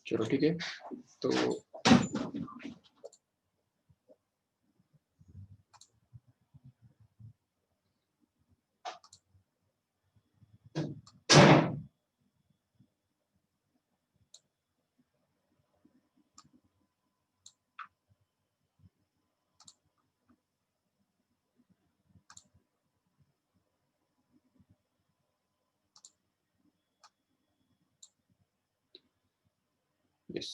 चलो ठीक है, तो yes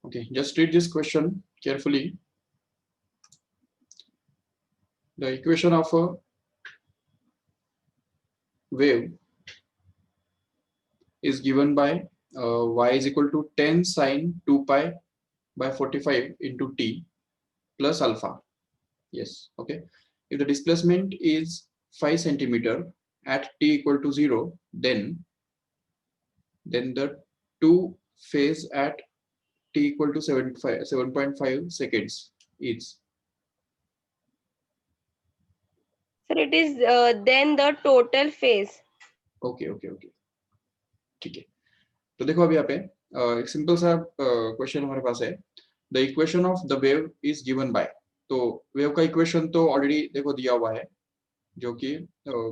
okay, just read this question carefully. The equation of a wave is given by y is equal to 10 sine 2 pi by 45 into t plus alpha. Yes, okay. If the displacement is 5 centimeter at t equal to 0, then the two phase at t equal to 7.5 seconds is. Sir, it is then the total phase. Okay okay okay, ठीक है। तो देखो अभी यहाँ पे एक simple सा question हमारे पास है। The equation of the wave is given by, तो वेव का इक्वेशन तो ऑलरेडी देखो दिया हुआ है, जो कि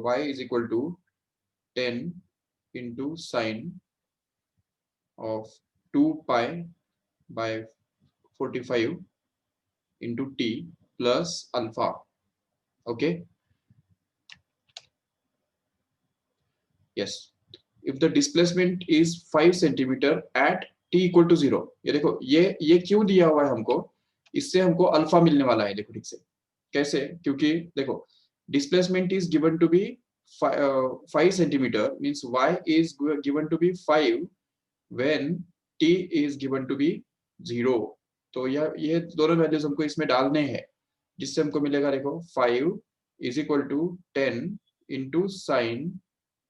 y is equal to 10 into sine of 2 pi by 45 into t plus alpha. Okay, yes, if the displacement is 5 centimeter at t equal to 0, ये देखो ये क्यों दिया हुआ है हमको, इससे हमको अल्फा मिलने वाला है। देखो ठीक से कैसे, क्योंकि देखो displacement is given to be 5 centimeter means y is given to be 5 when t is given to be 0। तो ये दोनों वैल्यूज हमको इसमें डालने हैं, जिससे हमको मिलेगा देखो 5 is equal to 10 into sine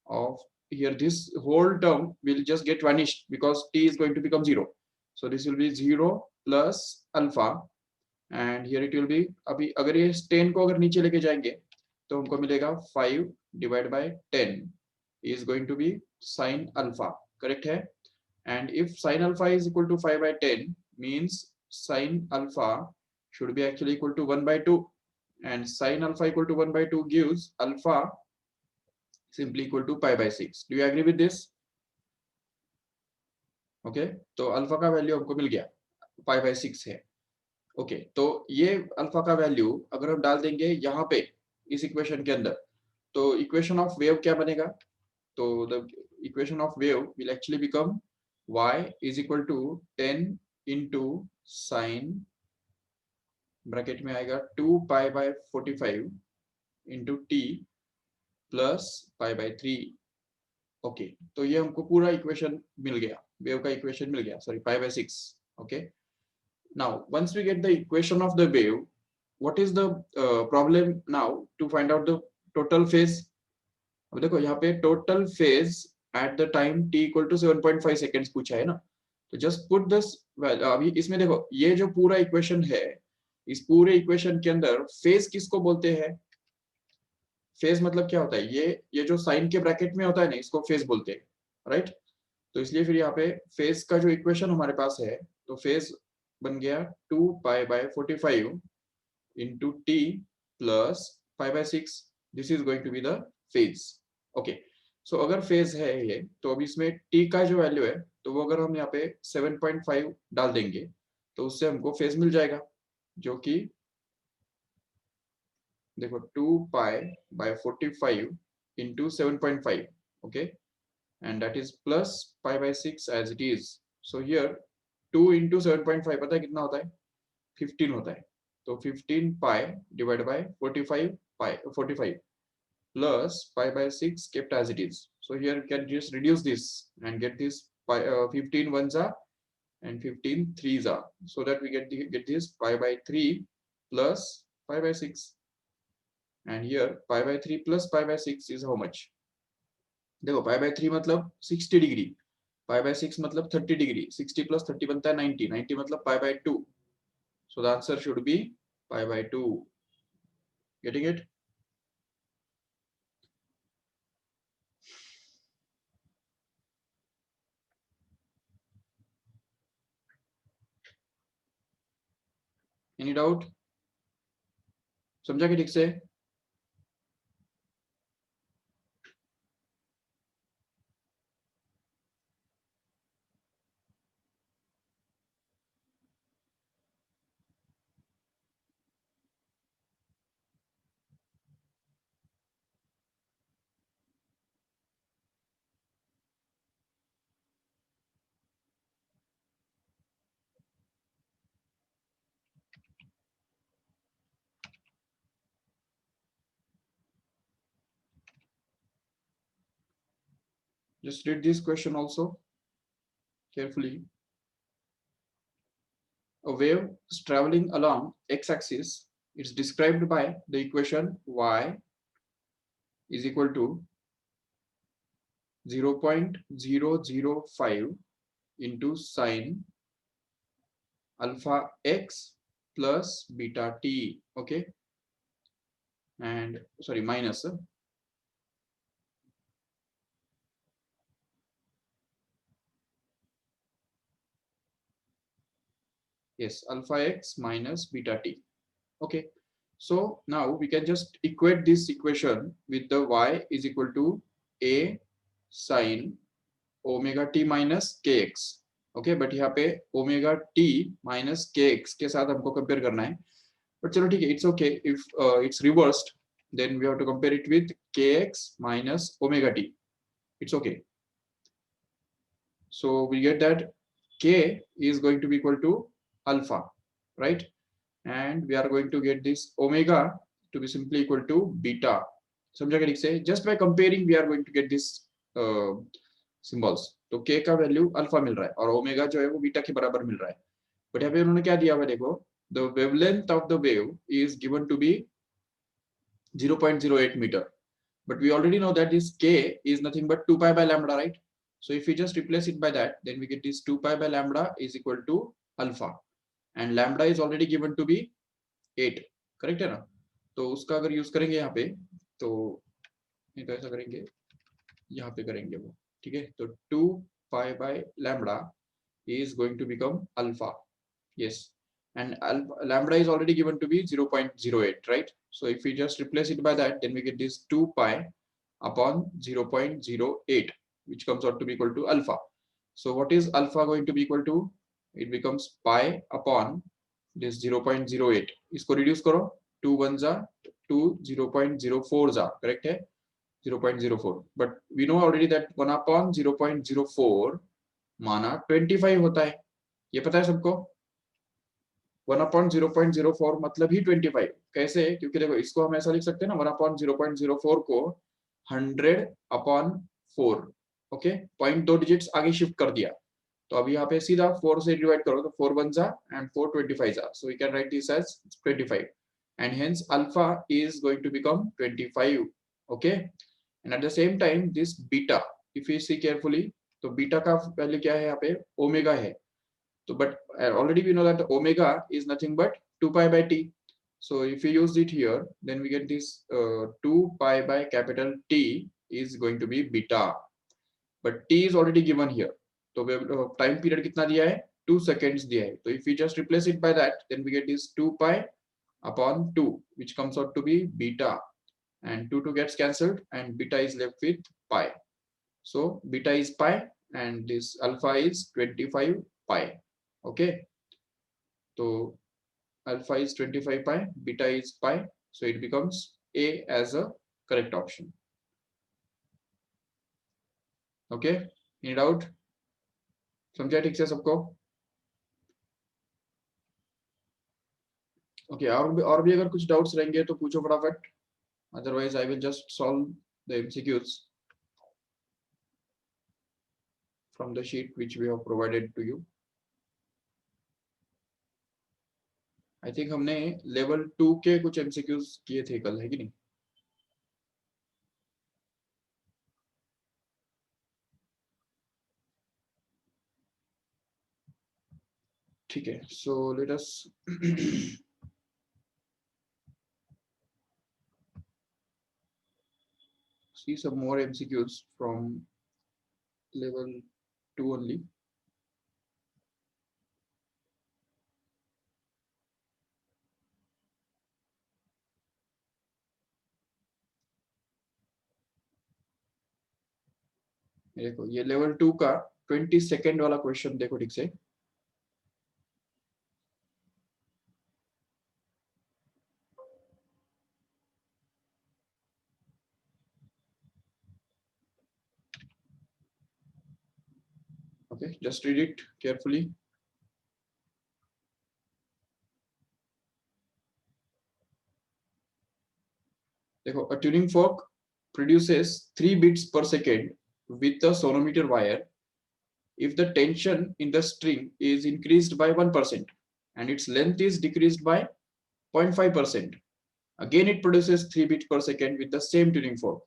of, here this whole term will just get vanished because t is going to become 0, so this will be 0 plus alpha and here it will be, अभी अगर ये 10 को अगर नीचे लेके जाएंगे तो हमको मिलेगा 5 divided by 10 is going to be sin alpha, correct है। and if sin alpha is equal to 5 by 10 means sin alpha should be actually equal to 1 by 2, and sin alpha equal to 1 by 2 gives alpha simply equal to pi by 6। do you agree with this? Okay okay, तो alpha का value हमको मिल गया पाई by 6 है। Okay okay, तो ये alpha का value अगर हम डाल देंगे यहाँ पे इस इक्वेशन के अंदर, तो इक्वेशन ऑफ वेव क्या बनेगा, तो the equation of wave will actually become y is equal to 10 into sin, bracket में आएगा 2 pi by 45 into t plus pi by 3। Okay, तो ये हमको पूरा इक्वेशन मिल गया, वेव का इक्वेशन मिल गया, sorry pi by 6। Okay, now once we get the equation of the wave, what is the problem now to find out the total phase. अब देखो यहाँ पे total phase at the time t equal to 7.5 seconds पूछा है ना, तो just put this, अभी इसमें देखो ये जो पूरा इक्वेशन है, इस पूरे इक्वेशन के अंदर फेज किसको बोलते हैं, फेज मतलब क्या होता है, ये जो साइन के ब्रैकेट में होता है ना, इसको फेज बोलते हैं, राइट। तो इसलिए फिर यहाँ पे फेज का जो इक्वेशन हमारे पास है, तो फेज बन गया 2 pi by 45 into t plus pi by 6, this is going to be the phase। Okay, so अगर फेज है ये, तो अब इसमें t का जो वैल्यू है, तो वो अगर हम यहाँ पे 7.5 डाल देंगे तो उससे हमको फेज मिल जाएगा, जो कि देखो 2 pi by 45 into 7.5. Okay, and that is plus pi by 6 as it is. So here 2 into 7.5 पता है कितना होता है? 15 होता है. तो 15 pi divided by 45 plus pi by 6 kept as it is. So here we can just reduce this and get this 15 ones are and 15 threes are, so that we get this pi by 3 plus pi by 6. And here pi by 3 plus pi by 6 is how much? देखो pi by 3 मतलब 60 degree, pi by 6 मतलब 30 degree, 60 plus 30 बनता है 90, 90 मतलब pi by 2. So the answer should be pi by 2. Getting it? Any doubt? समझा कि ठीक से? Just read this question also carefully. A wave is traveling along x-axis. It's described by the equation y is equal to 0.005 into sine alpha x plus beta t. Okay, and sorry, minus yes, alpha x minus beta t. Okay, so now we can just equate this equation with the y is equal to a sine omega T minus के x. Okay, but यहाँ पे omega T minus के x के साथ हमको compare करना है. But चलो ठीक है, it's okay. If it's reversed then we have to compare it with K X minus omega T. It's okay. So we get that k is going to be equal to alpha, right? And we are going to get this omega to be simply equal to beta. समझा क्या ठीक से? Just by comparing we are going to get this symbols. तो k का value alpha मिल रहा है और omega जो है वो बीटा के बराबर मिल रहा है. बट यहाँ पे उन्होंने क्या दिया हुआ देखो, the wavelength of the wave is given to be 0.08 meter. But we already know that this k is nothing but 2 pi by lambda, right? So if we just replace it by that, then we get this 2 pi by lambda is equal to alpha, and lambda is already given to be 8. Correct है ना? तो उसका अगर use करेंगे यहाँ पे तो ऐसा करेंगे, यहाँ पे करेंगे वो. ठीक है, तो 2 pi by lambda is going to become alpha. Yes, and alpha, lambda is already given to be 0.08, right? So if we just replace it by that, then we get this 2 pi upon 0.08, which comes out to be equal to alpha. So what is alpha going to be equal to? It becomes pi upon this 0.08. इसको reduce करो, 2 1 जा 2, 0.04 जा, correct है? 0.04. But we know already that 1 upon 0.04 माना 25 होता है. ये पता है सबको? 1 upon 0.04 मतलब ही 25. कैसे? क्योंकि देखो इसको हम ऐसा लिख सकते हैं ना, 1 upon 0.04 को 100 upon 4. ओके, पॉइंट 2 डिजिट्स आगे शिफ्ट कर दिया. तो अभी यहाँ पे सीधा 4 से डिवाइड करो तो 4 1 जा and 4 25 जा. So we can write this as 25, and hence alpha is going to become 25. Okay, and at the same time this beta, if you see carefully, तो बीटा का वैल्यू क्या है यहाँ पे? ओमेगा है. So but already we know that the omega is nothing but 2 pi by t. So if we use it here, then we get this 2 pi by capital T is going to be beta. But t is already given here. So time period कितना दिया है? 2 seconds दिया है. So if we just replace it by that, then we get this 2 pi upon 2, which comes out to be beta. And 2 gets cancelled, and beta is left with pi. So beta is pi, and this alpha is 25 pi. Okay, so alpha is 25 pi, beta is pi, so it becomes A as a correct option. Okay, any doubt? समझा ठीक से सबको? Okay, और भी अगर कुछ doubts रहेंगे तो पूछो फटाफट, otherwise I will just solve the MCQs from the sheet which we have provided to you. I think हमने लेवल 2 के कुछ एमसीक्यूज किए थे कल, है कि नहीं? ठीक है, so let us see some more MCQs from level 2 only. देखो ये लेवल 2 का 22nd वाला क्वेश्चन देखो ठीक से। Okay, just read it carefully. देखो, a tuning fork produces 3 bits per second with a sonometer wire if the tension in the string is increased by 1% and its length is decreased by 0.5%. Again it produces 3 bits per second with the same tuning fork.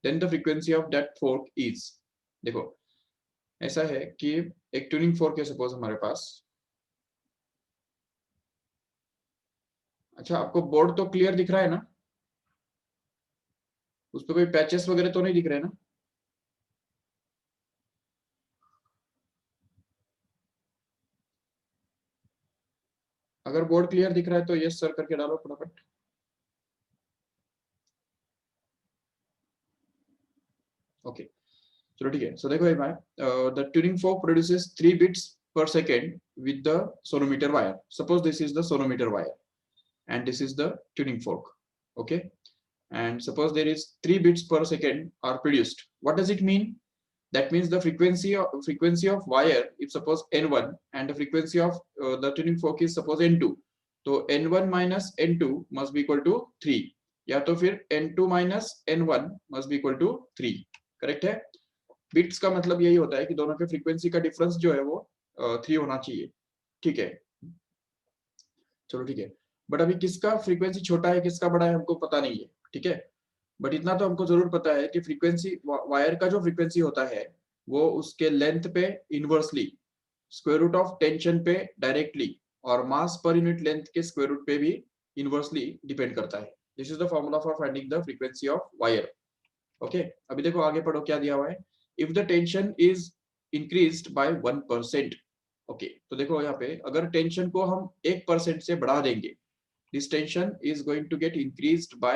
Then the frequency of that fork is, देखो ऐसा है कि एक tuning fork है suppose हमारे पास। अच्छा, आपको board तो क्लियर दिख रहा है ना? उस पर कोई पैचेस वगैरह तो नहीं दिख रहे ना? अगर बोर्ड क्लियर दिख रहा है तो यस सर करके डालो फटाफट। ओके, चलो ठीक है। सो देखो भाई, the tuning fork produces 3 bits per second with the sonometer wire. Suppose this is the sonometer wire and this is the tuning fork. Okay, and suppose there is 3 bits per second are produced. What does it mean? That means the frequency of wire, if suppose n1 and the frequency of the tuning fork is suppose n2, तो n1 minus n2 must be equal to 3, या तो फिर n2 minus n1 must be equal to 3। Correct है? Bits का मतलब यही होता है कि दोनों के फ्रीक्वेंसी का डिफरेंस जो है वो 3 होना चाहिए। ठीक है, चलो ठीक है। बट अभी किसका फ्रीक्वेंसी छोटा है किसका बड़ा है हमको पता नहीं है, ठीक है। बट इतना तो हमको जरूर पता है कि फ्रीक्वेंसी वायर का जो फ्रीक्वेंसी होता है वो उसके लेंथ पे inversely, square root of tension पे डायरेक्टली और मास पर यूनिट लेंथ के स्क्वायर रूट पे भी इनवर्सली डिपेंड करता है। This is the formula for finding the frequency of wire. Okay, अभी देखो आगे पढ़ो क्या दिया हुआ है। If the tension is increased by 1%। Okay, तो देखो यहाँ पे अगर टेंशन को हम 1% से बढ़ा देंगे, this tension is going to get increased by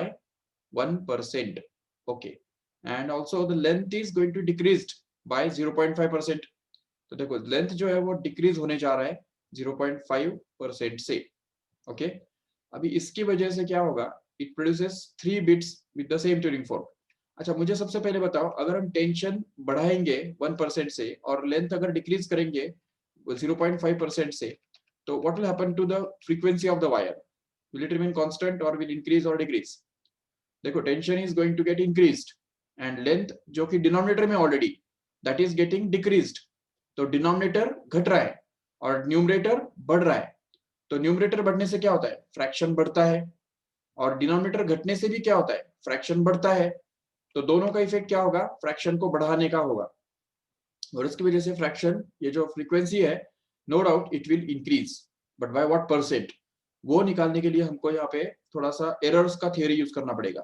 1%. Okay, and also the length is going to decreased by 0.5%. तो देखो लेंथ जो है वो डिक्रीज होने जा रहा है 0.5% से। ओके, अभी इसकी वजह से क्या होगा, it produces 3 bits with the same tuning fork. अच्छा, मुझे सबसे पहले बताओ, अगर हम टेंशन बढ़ाएंगे 1% से और लेंथ अगर डिक्रीज करेंगे 0.5% से, तो what will happen to the frequency of the wire? Will it remain constant or will increase or decrease? देखो tension is going to get increased and length जो कि डिनोमिनेटर में already that is getting decreased, तो denominator घट रहा है और numerator बढ़ रहा है। तो न्यूमरेटर बढ़ने से क्या होता है, फ्रैक्शन बढ़ता है, और डिनोमिनेटर घटने से भी क्या होता है, फ्रैक्शन बढ़ता है। तो दोनों का इफेक्ट क्या होगा, फ्रैक्शन को बढ़ाने का होगा, और इसकी वजह से फ्रैक्शन ये जो फ्रीक्वेंसी है no doubt it will increase, but by what percent, वो निकालने के लिए हमको यहाँ पे थोड़ा सा एरर्स का थियरी यूज करना पड़ेगा।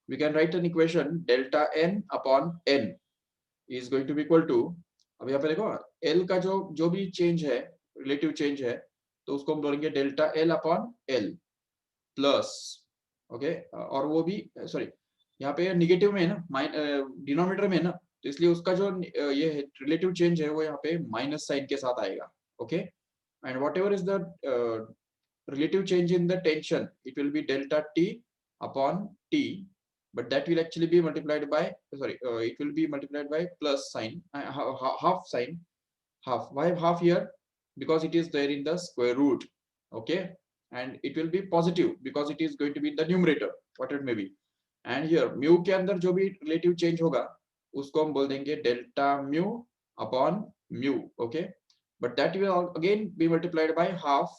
We can write an equation delta n upon n is going to be equal to, अब यहाँ पे देखो एल का जो भी चेंज है, रिलेटिव चेंज है, तो उसको हम बोलेंगे delta L upon L plus, okay, और वो भी सॉरी यहाँ पे निगेटिव में है ना, डिनोमिनेटर में है ना, तो इसलिए उसका जो ये रिलेटिव चेंज है वो यहाँ पे माइनस साइन के साथ आएगा। Okay, and what ever is the relative change in the tension, it will be delta t upon t but that will actually be multiplied by, sorry, it will be multiplied by plus sign, half sign, half. Why half here? Because it is there in the square root. Okay, and it will be positive because it is going to be in the numerator, what it may be. And here mu के अंदर जो भी relative change होगा उसको हम बोल देंगे delta mu upon mu. Okay, but that will again be multiplied by half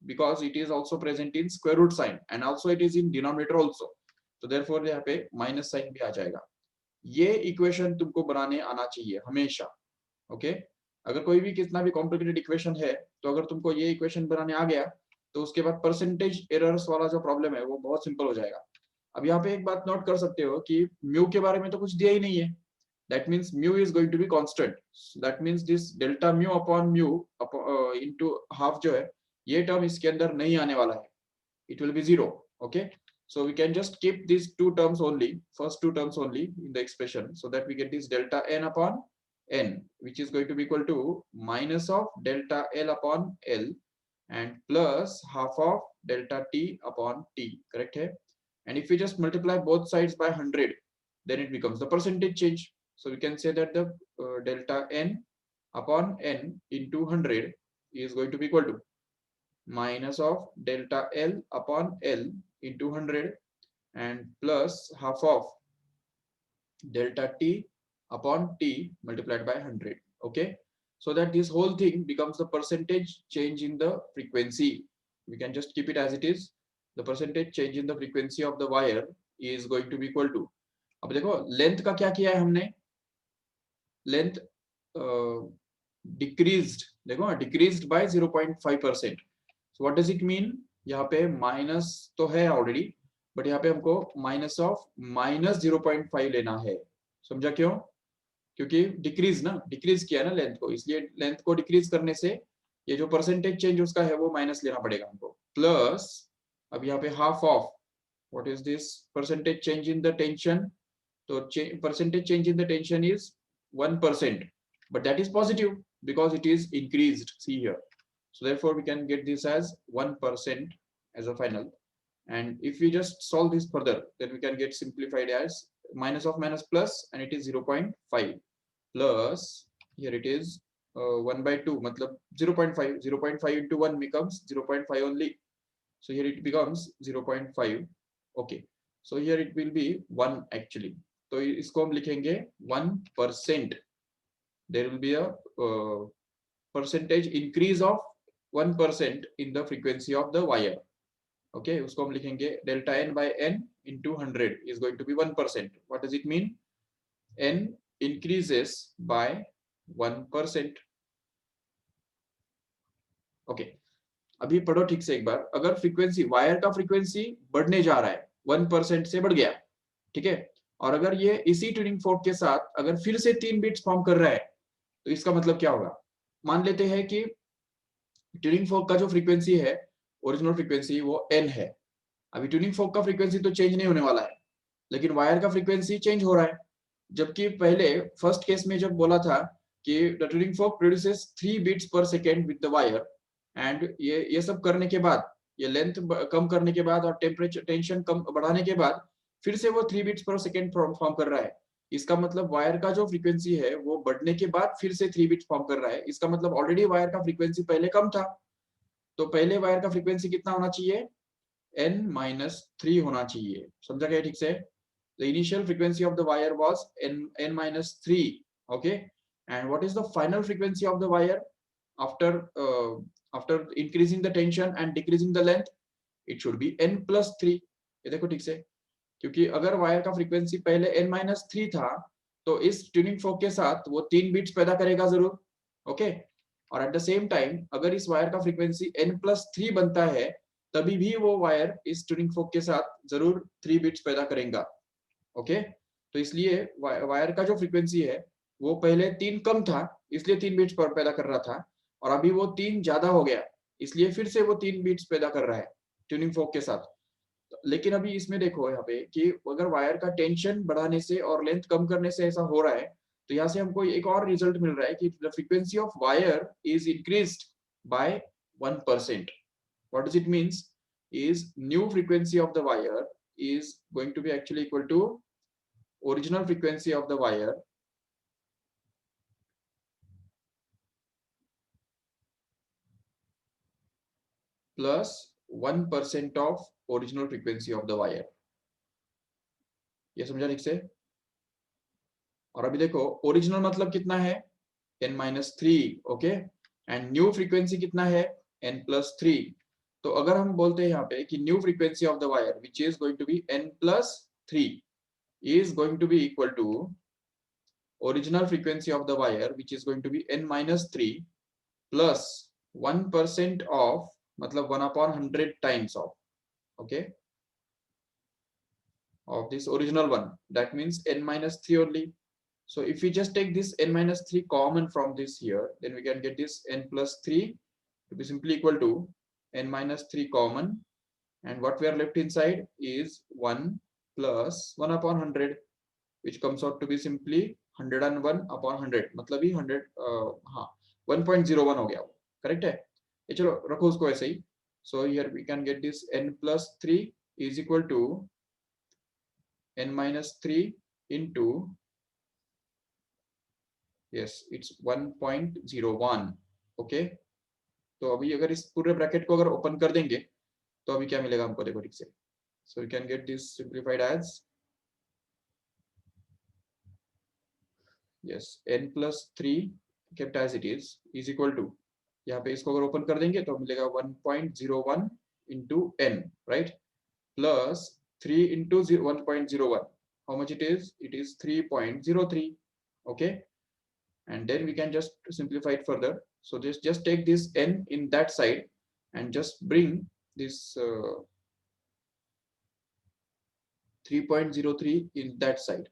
because it is also present in square root sign and also it is in denominator also. तो therefore यहाँ पे minus sign भी आ जाएगा. ये equation तुमको बनाने आना चाहिए हमेशा. ओके, अगर कोई भी कितना भी कॉम्प्लिकेटेड इक्वेशन है तो अगर तुमको ये इक्वेशन बनाने आ गया तो उसके बाद परसेंटेज एरर्स वाला जो प्रॉब्लम है वो बहुत सिंपल हो जाएगा. अब यहाँ पे एक बात नोट कर सकते हो कि म्यू के बारे में तो कुछ दिया ही नहीं है. That means mu is going to be constant. That means this delta mu upon mu into half जो है ये टर्म इसके अंदर नहीं आने वाला है. It will be 0. Okay, so we can just keep these two terms only, first two terms only in the expression, so that we get this delta n upon n, which is going to be equal to minus of delta L upon L and plus half of delta t upon t. Correct hai? And if we just multiply both sides by 100, then it becomes the percentage change. So we can say that the delta n upon n into 100 is going to be equal to minus of delta L upon L into 100 and plus half of delta T upon T multiplied by 100. Okay, so that this whole thing becomes the percentage change in the frequency. We can just keep it as it is. The percentage change in the frequency of the wire is going to be equal to, अब देखो length का क्या किया है हमने, length decreased, देखो decreased bye 0.5%. So what does it mean? यहाँ पे माइनस तो है ऑलरेडी, बट यहाँ पे हमको माइनस ऑफ माइनस 0.5 लेना है. समझा क्यों? क्योंकि डिक्रीज ना, डिक्रीज किया ना लेंथ को, इसलिए लेंथ को डिक्रीज करने से ये जो परसेंटेज चेंज उसका है वो माइनस लेना पड़ेगा हमको. प्लस अब यहाँ पे half of, what is this, percentage change in the tension. तो percentage change in the tension is 1%, but that is positive because it is increased. See here. So therefore we can get this as 1% as a final. And if we just solve this further, then we can get simplified as minus of minus plus, and it is 0.5 plus, here it is 1 by 2, matlab 0.5, 0.5 into 1 becomes 0.5 only. So here it becomes 0.5. Okay, so here it will be 1 actually. तो इसको हम लिखेंगे 1%. There will be a percentage increase of 1% in the frequency of the wire. Okay, उसको हम लिखेंगे delta n by n into 100 is going to be 1%. What does it mean? N increases by 1%. Okay, अभी पढ़ो ठीक से एक बार. अगर frequency, wire का फ्रीक्वेंसी बढ़ने जा रहा है, 1% से बढ़ गया, ठीक है, और अगर ये इसी ट्यूनिंग फोर्क के साथ अगर फिर से 3 बीट्स फॉर्म कर रहा है तो इसका मतलब क्या होगा? मान लेते हैं कि ट्यूनिंग फोर्क का जो फ्रीक्वेंसी है, ओरिजिनल फ्रीक्वेंसी वो n है. अभी ट्यूनिंग फोर्क का फ्रीक्वेंसी तो चेंज नहीं होने वाला है, लेकिन वायर का फ्रीक्वेंसी चेंज हो रहा है. जबकि पहले फर्स्ट केस में जब बोला था कि the tuning fork produces 3 beats per second with the wire, and ये सब करने के बाद, ये लेंथ कम करने के बाद और टेम्परेचर टेंशन कम बढ़ाने के बाद फिर से वो 3 बीट्स पर सेकेंड फॉर्म कर रहा है. इसका मतलब वायर का जो फ्रीक्वेंसी है वो बढ़ने के बाद फिर से 3 बीट्स फॉर्म कर रहा है. इसका मतलब ऑलरेडी वायर का फ्रीक्वेंसी पहले कम था, तो पहले वायर का फ्रीक्वेंसी कितना होना चाहिए? n-3 होना चाहिए. समझा गया ठीक से? The initial frequency of the wire was n-3. Okay, and what is the final frequency of the wire after increasing the tension and decreasing the length? It should be n+3. ये देखो ठीक से, क्योंकि अगर वायर का frequency पहले n-3 था तो इस ट्यूनिंग फोर्क के साथ वो 3 बीट्स पैदा करेगा जरूर. ओके, और एट द सेम टाइम अगर इस वायर का फ्रीक्वेंसी n+3 बनता है तभी भी वो वायर इस ट्यूनिंग फोर्क के साथ जरूर 3 बीट्स पैदा करेगा. ओके, तो इसलिए वायर का जो फ्रीक्वेंसी है वो पहले 3 कम था इसलिए 3 बीट्स पर पैदा कर रहा था, और अभी वो 3 ज्यादा हो गया इसलिए फिर से वो 3 बीट्स पैदा कर रहा है ट्यूनिंग फोर्क के साथ. लेकिन अभी इसमें देखो यहाँ पे कि अगर वायर का टेंशन बढ़ाने से और लेंथ कम करने से ऐसा हो रहा है, तो यहाँ से हमको एक और रिजल्ट मिल रहा है कि the frequency of wire is increased by 1%. What does it means? Is new frequency of the wire is going to be actually equal to original frequency of the wire plus 1% of original frequency of the wire. ये समझा ठीक से? और अभी देखो original मतलब कितना है n-3, okay, and new frequency कितना है n+3. तो अगर हम बोलते हैं यहाँ पे कि new frequency of the wire which is going to be n+3 is going to be equal to original frequency of the wire which is going to be n-3 plus 1% of मतलब 1/100 times of, okay, of this original one, that means n-3 only. So if we just take this n-3 common from this here, then we can get this n+3 to be simply equal to n-3 common, and what we are left inside is 1 plus 1/100, which comes out to be simply 101/100, मतलब ही 100, हाँ 1.01 हो गया वो, correct है. ये चलो रखो उसको ऐसे ही. So here we can get this n+3 is equal to n-3 into, yes, it's 1.01, okay. तो अभी अगर इस पूरे ब्रैकेट को अगर ओपन कर देंगे तो अभी क्या मिलेगा हमको, देखो ठीक से. So we can get this simplified as, yes, n+3 kept as it is equal to, यहाँ पे इसको अगर ओपन कर देंगे तो मिलेगा 1.01 into n, right, plus 3 into 1.01, how much it is 3.03, okay. And then we can just simplify it further. So just take this n in that side and just bring this 3.03 in that side.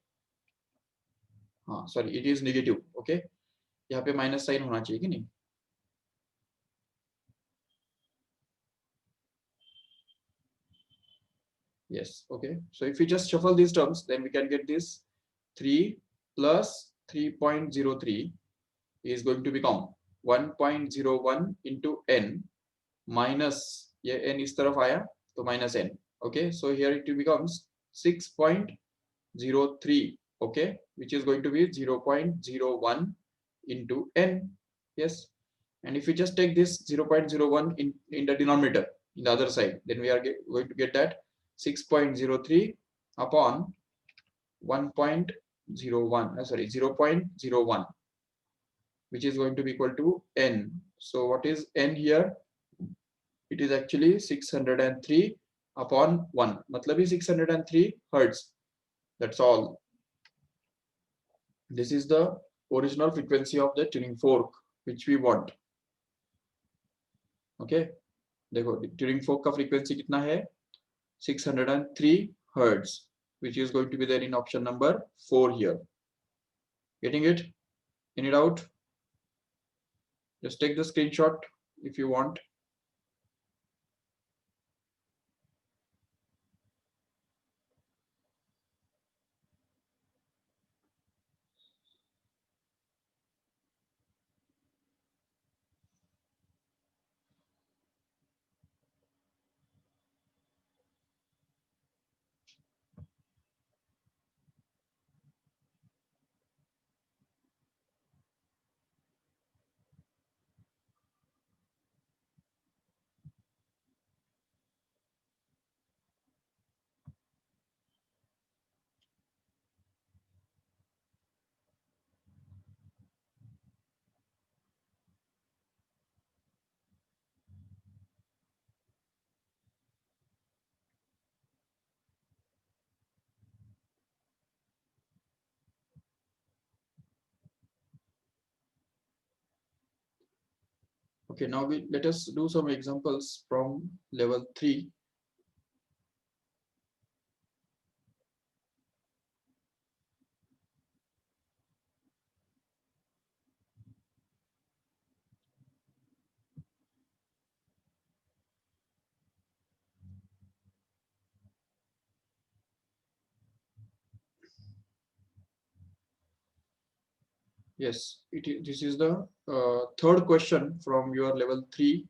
हाँ sorry, it is negative, okay, यहाँ पे minus sign होना चाहिए कि नहीं. Yes, okay. So if we just shuffle these terms, then we can get this 3 plus 3.03 is going to become 1.01 into n minus, ये n इस तरफ आया तो minus n, okay. So here it becomes 6.03, okay, which is going to be 0.01 into n, yes. And if we just take this 0.01 in the denominator in the other side, then we are going to get that 6.03 upon 1.01, sorry, 0.01, which is going to be equal to n. So what is n here? It is actually 603 upon 1, matlab hi 603 hertz. That's all. This is the original frequency of the tuning fork which we want. Okay, देखो tuning fork का frequency कितना है 603 hertz, which is going to be there in option number 4 here. Getting it? Any doubt? Just take the screenshot if you want. Okay, now let us do some examples from level 3. Yes, this is the third question from your level 3.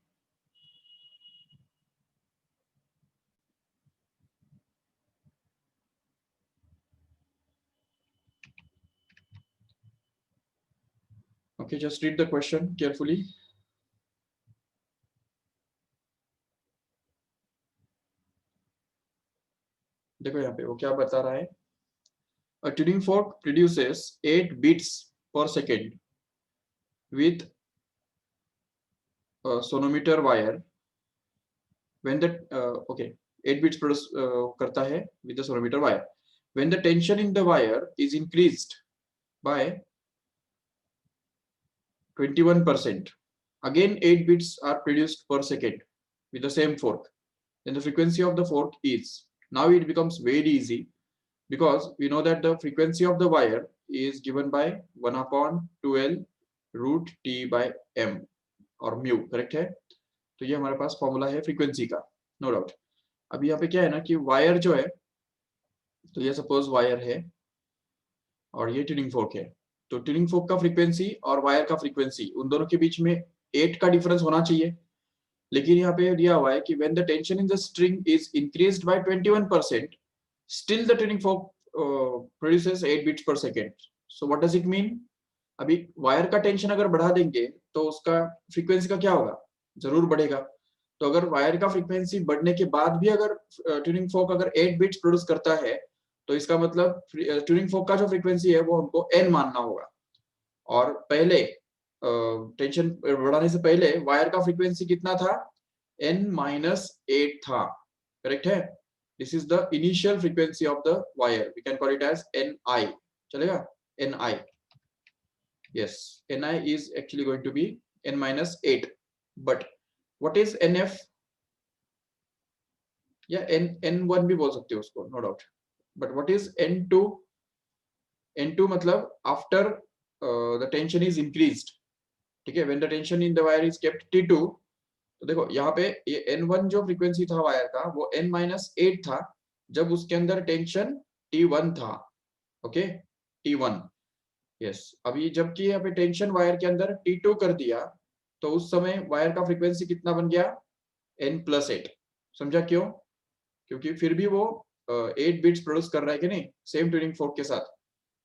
Okay, just read the question carefully. देखो यहाँ पे वो क्या बता रहा है. A tuning fork produces 8 beats per second with a sonometer wire. When the 8 beats produce करता है with the sonometer wire. When the tension in the wire is increased by 21%, again 8 beats are produced per second with the same fork. Then the frequency of the fork is, now it becomes very easy because we know that the frequency of the wire is given by 1 upon 2L root T by M और mu, correct है. तो ये हमारे पास formula है frequency का, no doubt. अभी यहाँ पे क्या है ना कि वायर जो है, तो ये सपोज वायर है और ये ट्यूनिंग फोर्क है. तो ट्यूनिंग फोर्क का फ्रीक्वेंसी और वायर का फ्रीक्वेंसी, उन दोनों के बीच में 8 का डिफरेंस होना चाहिए. लेकिन यहाँ पे दिया हुआ है कि when the tension in the string is increased by 21%, still the tuning fork produces 8 beats per second. So what does it mean? अभी वायर का टेंशन अगर बढ़ा देंगे तो उसका फ्रीक्वेंसी का क्या होगा, जरूर बढ़ेगा. तो अगर वायर का फ्रीक्वेंसी बढ़ने के बाद भी अगर ट्यूनिंग फोर्क अगर 8 बीट्स प्रोड्यूस करता है, तो इसका मतलब ट्यूनिंग फोर्क का जो फ्रीक्वेंसी है वो हमको n मानना होगा. और पहले टेंशन बढ़ाने से पहले वायर का फ्रीक्वेंसी कितना था, n-8 था, करेक्ट है. This is the initial frequency of the wire, we can call it as ni, चलेगा, ni. Yes, ni is actually going to be n-8. But what is nf? या n1 भी बोल सकते हो उसको, no doubt. But what is n2? n2 मतलब after the tension is increased. ठीक है, when the tension in the wire is kept T2. तो देखो यहाँ पे ये n1 जो फ्रीक्वेंसी था वायर का वो n-8 था जब उसके अंदर टेंशन T1 था. Okay, T1. यस, अभी जबकि यहाँ पे टेंशन वायर के अंदर T2 कर दिया तो उस समय वायर का फ्रीक्वेंसी कितना बन गया, n+8. समझा क्यों? क्योंकि फिर भी वो 8 बिट्स प्रोड्यूस कर रहा है कि नहीं, सेम ट्यूनिंग फोर्क के साथ.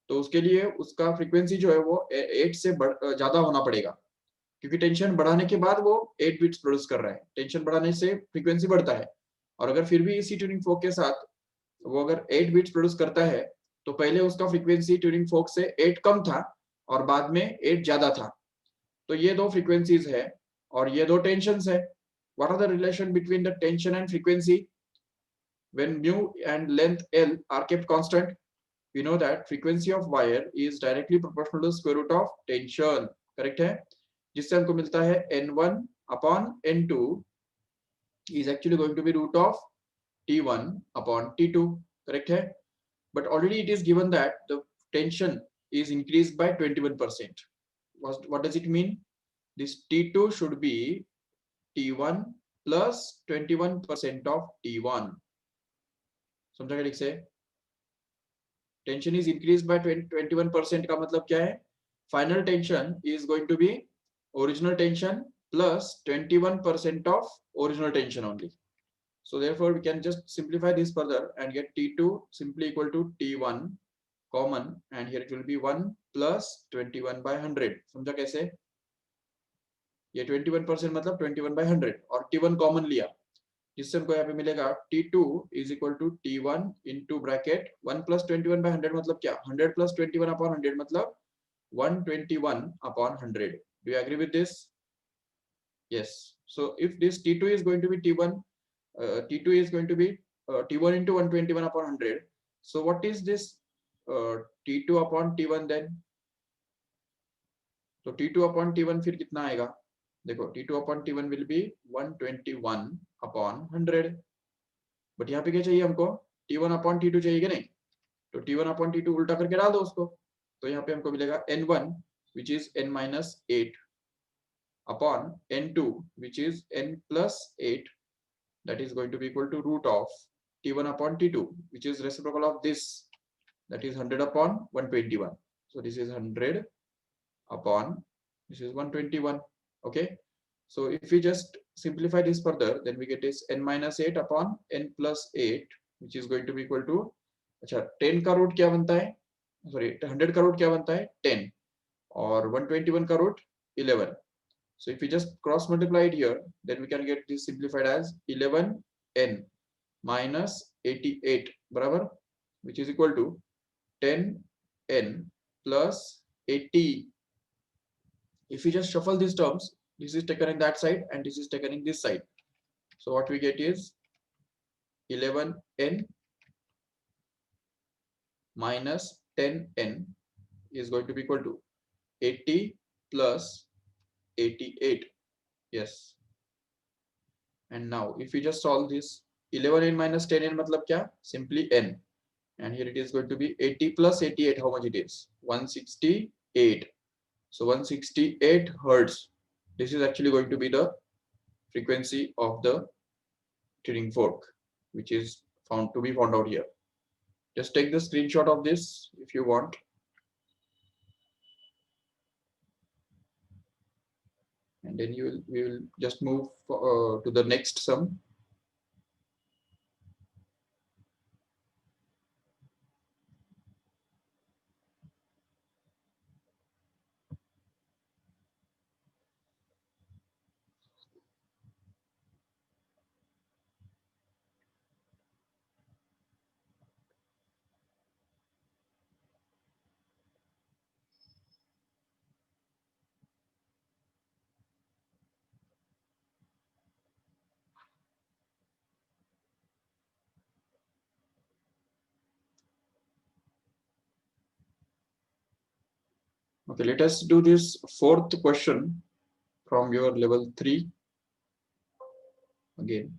तो उसके लिए उसका फ्रीक्वेंसी जो है वो 8 से ज्यादा होना पड़ेगा, क्योंकि टेंशन बढ़ाने के बाद वो 8 बिट्स प्रोड्यूस कर रहा है. टेंशन बढ़ाने से फ्रीक्वेंसी बढ़ता है. और अगर फिर भी इसी ट्यूनिंग फोर्क के साथ वो अगर 8 बिट्स प्रोड्यूस करता है तो पहले उसका फ्रीक्वेंसी ट्यूनिंग फोर्क से 8 कम था और बाद में 8 ज्यादा था. तो ये दो फ्रीक्वेंसीज है और ये दो टेंशंस है. What are the relation between the tension and frequency? When mu and length L are kept constant, we know that frequency of wire is directly proportional to square root of tension, correct है. जिससे हमको मिलता है n1 upon n2 is actually going to be root of T1 upon T2, correct है. But already it is given that the tension is increased by 21%. What does it mean? This T2 should be T1 plus 21% of T1. समझा क्या ठीक से? Tension is increase by 21% का मतलब क्या है, final tension is going to be original tension plus 21% of original tension only. So therefore we can just simplify this further and get T2 simply equal to T1 common, and here it will be 1 plus 21 by 100. समझा कैसे? ये 21% मतलब 21 by 100 और T1 common लिया, जिससे हमको यहाँ पे मिलेगा T2 is equal to T1 into bracket 1 plus 21 by 100 मतलब क्या, 100 plus 21 upon 100 मतलब 121 upon 100. Do you agree with this? Yes. So if this T2 is going to be T1, T2 is going to be T1 into 121 upon 100. So what is this T2 upon T1 then? तो T2 upon T1 फिर कितना आएगा, देखो T2 upon T1 will be 121 upon 100. But यहाँ पे क्या चाहिए हमको, T1 upon T2 चाहिए कि नहीं. तो T1 upon T2 उल्टा करके डाल दो उसको. तो यहाँ पे हमको मिलेगा N1 which is n-8 upon N2 which is n+8, that is going to be equal to root of T1 upon T2 which is reciprocal of this, that is 100 upon 121. So this is 100 upon this is 121. Okay, so if we just simplify this further, then we get is n-8 upon n+8 which is going to be equal to, अच्छा 10 का root क्या बनता है, sorry 100 का root क्या बनता है 10, और 121 का root 11. So if we just cross multiply it here, then we can get this simplified as 11n minus 88 बराबर, which is equal to 10n plus 80. If we just shuffle these terms, this is taken in that side and this is taken in this side. So what we get is 11n minus 10n is going to be equal to 80 plus 88. Yes. And now if we just solve this, 11n minus 10n matlab kya? Simply n. And here it is going to be 80 plus 88. How much it is? 168. So 168 hertz. This is actually going to be the frequency of the tuning fork, which is found out here. Just take the screenshot of this if you want. And then we will just move to the next sum. Okay, let us do this fourth question from your level 3 again.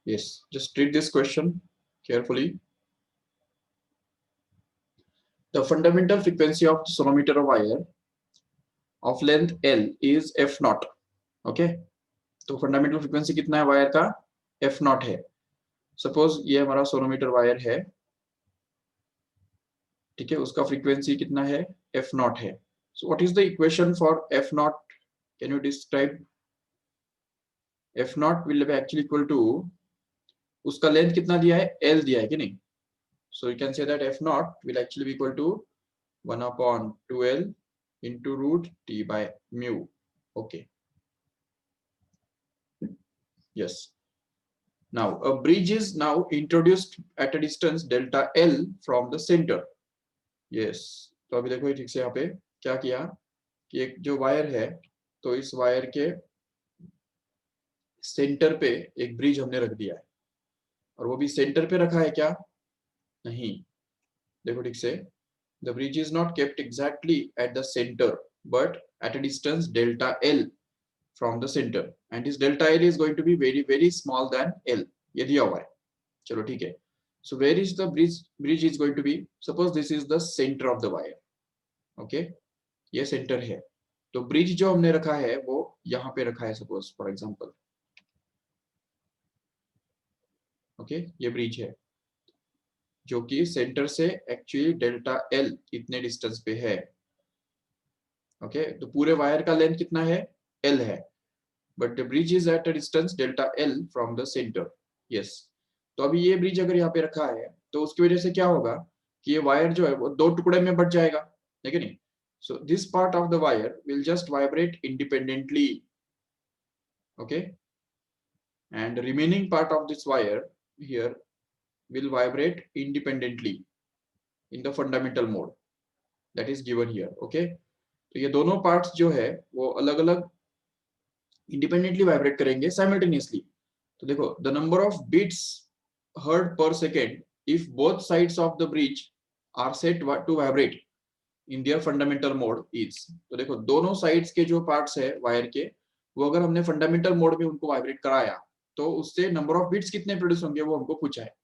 Yes, just read this question carefully. The fundamental frequency of the sonometer wire of length L is f naught. Okay, तो fundamental frequency कितना है wire का? f naught है. Suppose ये हमारा sonometer wire है, ठीक है, उसका फ्रीक्वेंसी कितना है? f naught है. So what is the equation for f naught? Can you describe? f naught will be actually equal to, उसका लेंथ कितना दिया है? L दिया है कि नहीं? So you can say that f naught will actually be equal to 1 upon 2L into root T by mu. Okay. Yes. Now a bridge is now introduced at a distance delta L from the center. Yes. तो अभी देखो ठीक से यहाँ पे क्या किया कि एक जो वायर है, तो इस वायर के सेंटर पे एक ब्रिज हमने रख दिया है, और वो भी सेंटर पे रखा है क्या? नहीं. देखो ठीक से, the bridge is not kept exactly at the center but at a distance delta L from the center, and this delta L is going to be very very small than L. ये दिया हुआ है. चलो ठीक है. So where is the bridge is going to be? Suppose this is the center of the wire. Okay, ये center है, तो ब्रिज जो हमने रखा है वो यहाँ पे रखा है, सपोज फॉर एग्जांपल. ओके, ये ब्रिज है जो कि सेंटर से एक्चुअली डेल्टा एल इतने डिस्टेंस पे है. ओके, तो पूरे वायर का लेंथ कितना है? एल है, but the bridge is at a distance delta L from the centre. Yes. तो अभी ये ब्रिज अगर यहाँ पे रखा है, तो उसकी वजह से क्या होगा कि ये वायर जो है वो दो टुकड़े में बट जाएगा, है कि नहीं? So this part of the wire will just vibrate independently. Okay, and remaining part of this wire here will vibrate independently in the fundamental mode that is given here. Okay, तो ये दोनों parts जो है वो अलग अलग independently vibrate करेंगे simultaneously. तो देखो, the number of beats heard per second if both sides of the bridge are set to vibrate in their fundamental mode is. तो देखो, दोनों sides के जो parts है वायर के, वो अगर हमने fundamental mode में उनको vibrate कराया, तो उससे नंबर ऑफ बीट्स कितने प्रोड्यूस होंगे वो हमको पूछा है.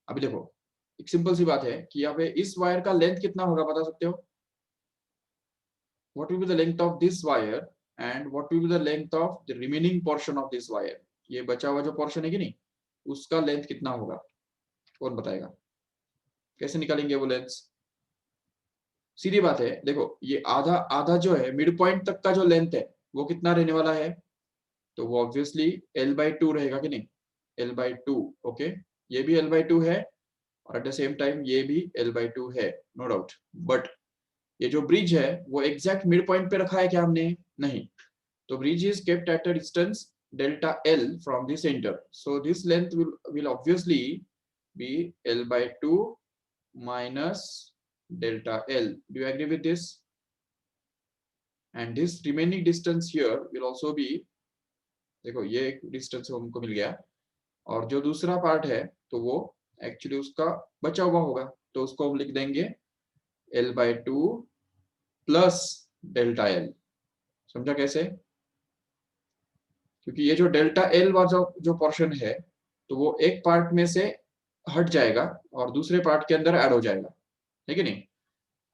अभी देखो, एक सिंपल सी बात है कि यहाँ पे इस वायर का लेंथ कितना होगा बता सकते हो? What will be the length of this wire and what will be the length of the remaining portion of this wire? ये बचा हुआ जो पोर्शन है कि नहीं, उसका लेंथ कितना होगा? कौन बताएगा? कैसे निकालेंगे वो लेंथ? सीधी बात है, देखो ये आधा आधा जो है मिड पॉइंट तक का जो लेंथ है वो कितना रहने वाला है, तो वो ऑब्वियसली L/2 रहेगा कि नहीं, L/2। ओके, ये भी L/2 है और एट द सेम टाइम ये भी L/2 है, नो डाउट। बट ये जो ब्रिज है वो एग्जैक्ट मिड पॉइंट पे रखा है क्या हमने, नहीं। तो bridge is kept at a distance delta L from the center. So this length will obviously be L/2 minus delta L. Do you agree with this? And this remaining distance here will also be, देखो ये एक distance हमको मिल गया और जो दूसरा part है तो वो एक्चुअली उसका बचा हुआ होगा, तो उसको हम लिख देंगे L/2 प्लस डेल्टा L। समझा कैसे? क्योंकि ये जो डेल्टा एल वाला जो पोर्शन है तो वो एक पार्ट में से हट जाएगा और दूसरे पार्ट के अंदर ऐड हो जाएगा, है कि नहीं।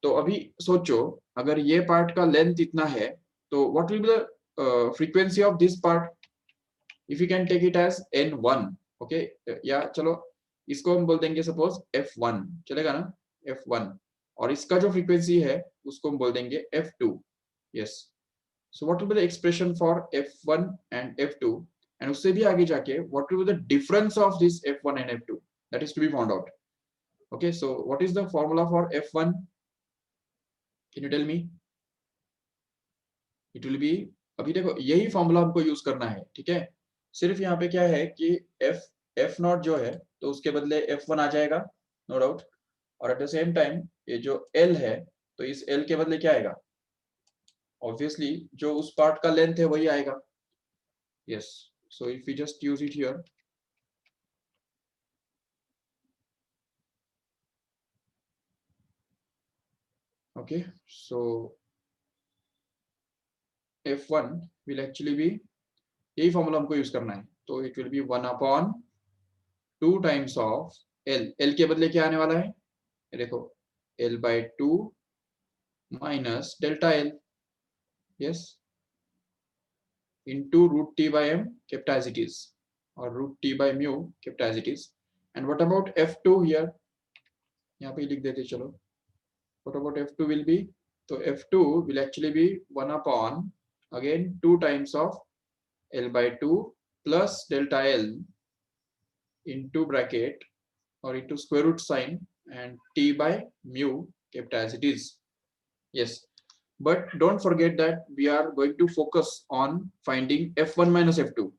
तो अभी सोचो अगर ये पार्ट का लेंथ इतना है तो what will be the frequency of this part, if you can take it as n1। Okay, या चलो इसको हम बोल देंगे सपोज f1, चलेगा ना, f1। और इसका जो फ्रीक्वेंसी है उसको हम बोल देंगे f2। Yes, so what will be the expression for f1 and f2, and उससे भी आगे जाके what will be the difference of this f1 and f2, that is to be found out। okay, so what is the formula for f1, can you tell me? it will be, अभी देखो यही formula हमको use करना है, ठीक है। सिर्फ यहाँ पे क्या है कि f नॉट जो है तो उसके बदले f1 आ जाएगा, नो डाउट। और एट द सेम टाइम ये जो l है तो इस l के बदले क्या आएगा, ऑब्वियसली जो उस पार्ट का लेंथ है वही आएगा। yes, so if we just use it here, okay, so f1 will actually be, यही फॉर्मूला हमको यूज करना है, तो it will be 1/2 times of l के बदले क्या आने वाला है, ये देखो L/2 minus delta L, yes, into root t by m kept as it is, or root t by mu kept as it is। and what about f2 here, यहाँ पे लिख देते चलो, what about f2 will be, so f2 will actually be 1 upon again 2 times of L/2 plus delta L into bracket or into square root sign and t by mu kept as it is। yes, but don't forget that we are going to focus on finding f1 minus f2,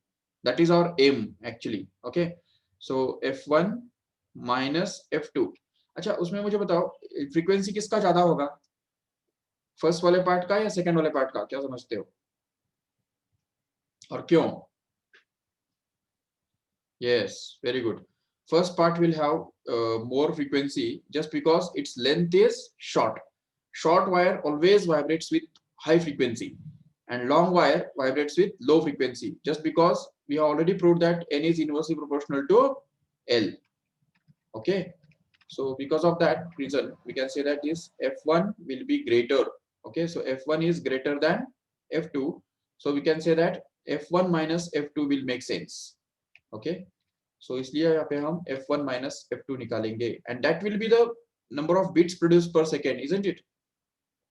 that is our aim actually। okay, so f1 minus f2। अच्छा, उसमें मुझे बताओ frequency किसका ज्यादा होगा, first वाले part का या सेकंड वाले पार्ट का, क्या समझते हो और क्यों? yes, very good, first part will have more frequency just because its length is short wire always vibrates with high frequency and long wire vibrates with low frequency, just because we have already proved that n is inversely proportional to L। okay, so because of that reason we can say that this f1 will be greater। okay, so f1 is greater than f2, so we can say that f1 minus f2 will make sense। okay, so इसलिए यहाँ पे हम f1 minus f2 निकालेंगे and that will be the number of bits produced per second, isn't it?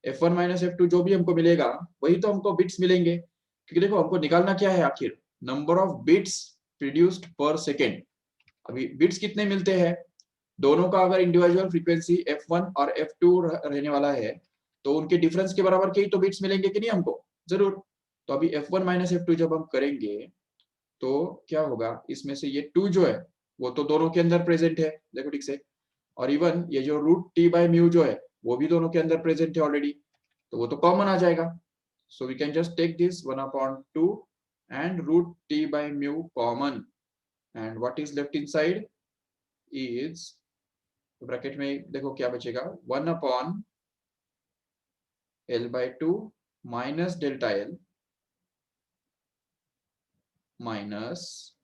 f1 minus f2 जो भी हमको मिलेगा वही तो हमको बिट्स मिलेंगे, क्योंकि देखो हमको निकालना क्या है आखिर, नंबर ऑफ बिट्स प्रोड्यूस्ड पर सेकेंड। अभी बिट्स कितने मिलते हैं, दोनों का अगर इंडिविजुअल फ्रीक्वेंसी f1 और f2 रहने वाला है तो उनके डिफरेंस के बराबर के ही तो बिट्स मिलेंगे कि नहीं हमको, जरूर। तो अभी f1 minus f2 जब हम करेंगे तो क्या होगा, इसमें से ये 2 जो है वो तो दोनों के अंदर प्रेजेंट है, देखो ठीक से, और इवन ये जो रूट टी बाय म्यू जो है वो भी दोनों के अंदर प्रेजेंट है ऑलरेडी, तो वो तो कॉमन आ जाएगा। So we can just take this 1/2 and root T by mu common, and what is left inside is, bracket में देखो क्या बचेगा, 1/L/2 minus delta L minus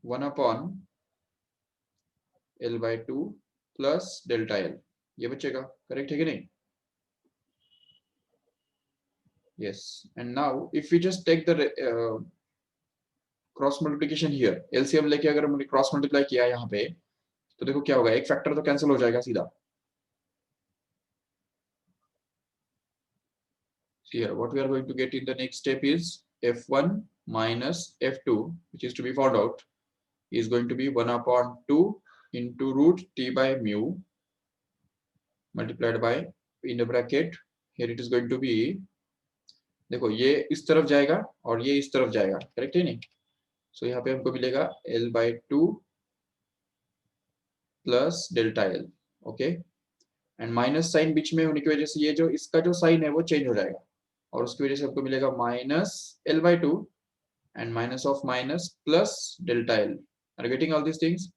1/L/2 plus delta L, ये बचेगा, करेक्ट है कि नहीं? yes, and now if we just take the cross multiplication here, LCM लेके अगर हमने क्रॉस मल्टीप्लाई किया यहाँ पे तो देखो क्या होगा, एक फैक्टर तो कैंसिल हो जाएगा सीधा, here what we are going to get in the next step is f1 minus f2, which is to be found out, is going to be 1 upon 2 into root t by mu multiplied by, in the bracket here it is going to be, देखो ये इस तरफ जाएगा और ये इस तरफ जाएगा, करेक्ट है नहीं? सो यहाँ पे हमको मिलेगा l by 2 plus delta L, okay, and minus sign बीच में होने की वजह से ये जो इसका जो साइन है वो चेंज हो जाएगा और उसकी वजह से हमको मिलेगा minus l by 2 and minus of minus plus delta L. Are you getting all these things?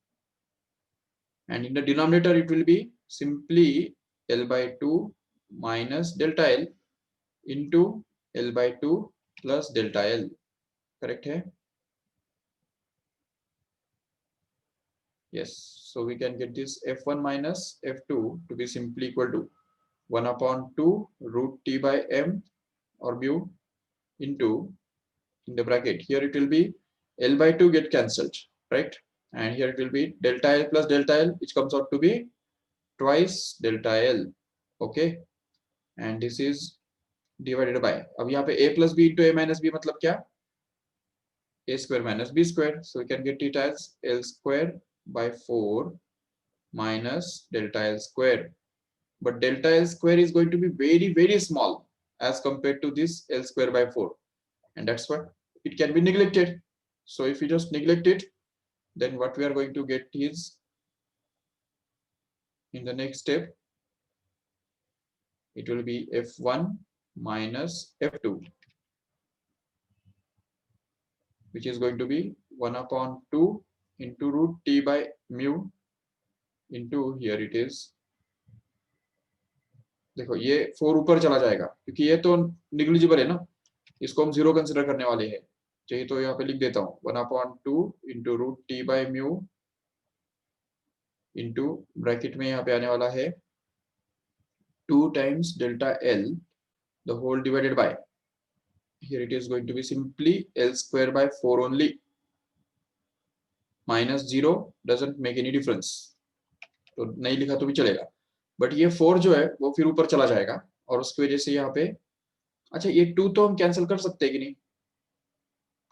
And in the denominator it will be simply L by 2 minus delta L into L by 2 plus delta L. Correct hai? Yes. So we can get this F1 minus F2 to be simply equal to 1 upon 2 root T by M or mu into, in the bracket here it will be L by 2 get cancelled, right? And here it will be delta L plus delta L, which comes out to be twice delta L, okay, and this is divided by, अब यहाँ पे a plus b into a minus b मतलब क्या? A square minus b square, so we can get it as L square by 4 minus delta L square, but delta L square is going to be very very small as compared to this L square by 4, and that's what it can be neglected. So if you just neglect it, then what we are going to get is, in the next step it will be f1 minus f2, which is going to be 1 upon 2 into root t by mu into, here it is, देखो ये 4 ऊपर चला जाएगा क्योंकि ये तो negligible है ना, इसको हम 0 कंसिडर करने वाले हैं, चाहिए तो यहाँ पे लिख देता हूँ 1 upon 2 into root t by mu into bracket में यहाँ पे आने वाला है 2 times delta L the whole divided by, here it is going to be simply L square by 4 only, minus 0 doesn't make any difference, तो नहीं लिखा तो भी चलेगा, बट ये 4 जो है वो फिर ऊपर चला जाएगा और उसकी वजह से यहाँ पे, अच्छा ये 2 तो हम कैंसिल कर सकते हैं कि नहीं?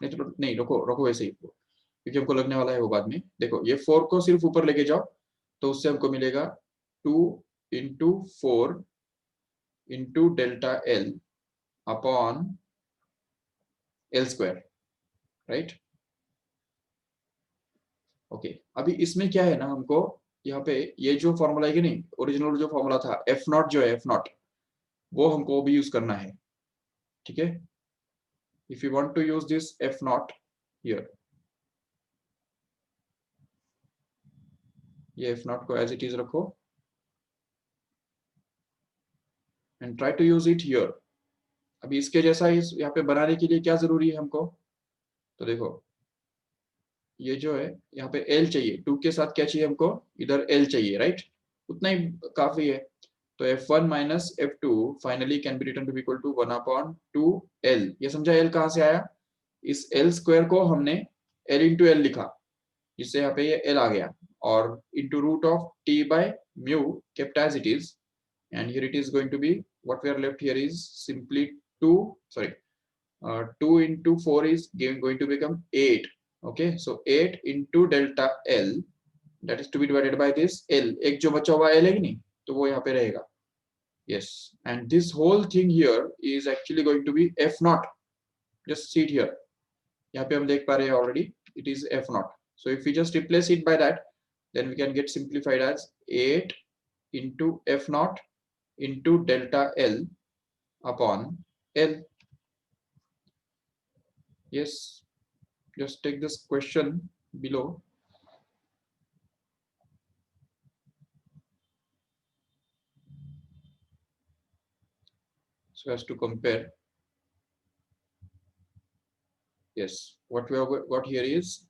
नहीं तो नहीं, रुको रुको वैसे ही, क्योंकि हमको लगने वाला है वो बाद में। देखो ये 4 को सिर्फ ऊपर लेके जाओ तो उससे हमको मिलेगा 2 into 4 into delta L upon L square, right? Okay, अभी इसमें क्या है ना, हमको यहाँ पे ये जो फॉर्मूला है कि नहीं, ओरिजिनल जो फॉर्मूला था एफ नॉट जो है, एफ नॉट वो हमको भी यूज करना है, ठीक है? If you want to use this F naught here, ये एफ नॉट को एज इट इज रखो and try to use it here. अभी इसके जैसा इस यहाँ पे बनाने के लिए क्या जरूरी है हमको, तो देखो ये जो है यहाँ पे L चाहिए, 2 के साथ क्या चाहिए हमको, इधर L चाहिए, राइट? उतना ही काफी है, तो f1 minus f2 finally can be written to be equal to 1 upon 2L। ये समझा L कहाँ से आया? इस L स्क्वायर को हमने L इंटू L लिखा, जिससे यहाँ पे ये L आ गया, और into root of t by mu kept as it is, and here it is going to be, what we are left here is simply 2 sorry 2 into 4 is going to become 8, okay, so 8 into delta L that is to be divided by this L, एक जो बचा हुआ L है कि नहीं, तो वो यहाँ पे रहेगा, yes, and this whole thing here is actually going to be f naught, just see it here, यहाँ पे हम देख पा रहे हैं already it is f naught, so if we just replace it by that, then we can get simplified as 8 into f naught into delta L upon L. Yes, just take this question below. So as to compare, yes, what we have got here is,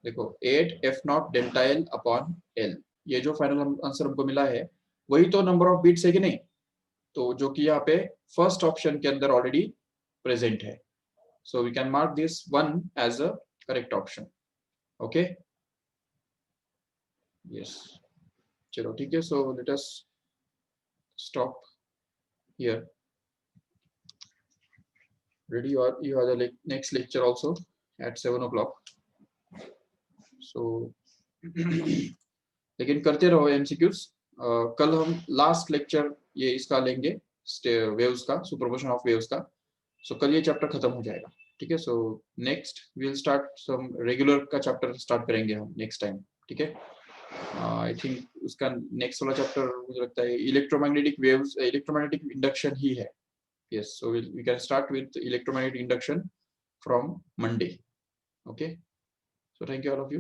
देखो 8 f naught delta L upon L, ये जो final answer हमको मिला है वही तो number of bits है कि नहीं, तो जो कि यहाँ पे फर्स्ट ऑप्शन के अंदर ऑलरेडी प्रेजेंट है, so we can mark this one as a correct option, okay? Yes, चलो ठीक है, so let us stop here. ready? You are the next lecture also at 7 o'clock. So लेकिन करते रहो MCQs. कल हम लास्ट लेक्चर ये इसका लेंगे, वेव्स का, सुपरपोजिशन ऑफ वेव्स का. सो कल ये चैप्टर खत्म हो जाएगा. ठीक है. So next will start some regular का चैप्टर स्टार्ट करेंगे हम नेक्स्ट टाइम. ठीक है. आई थिंक उसका नेक्स्ट वाला चैप्टर मुझे लगता है इलेक्ट्रोमैग्नेटिक वेव्स, इलेक्ट्रोमैग्नेटिक इंडक्शन ही है. Yes, so we can start with electromagnetic induction from Monday. Okay, so thank you all of you.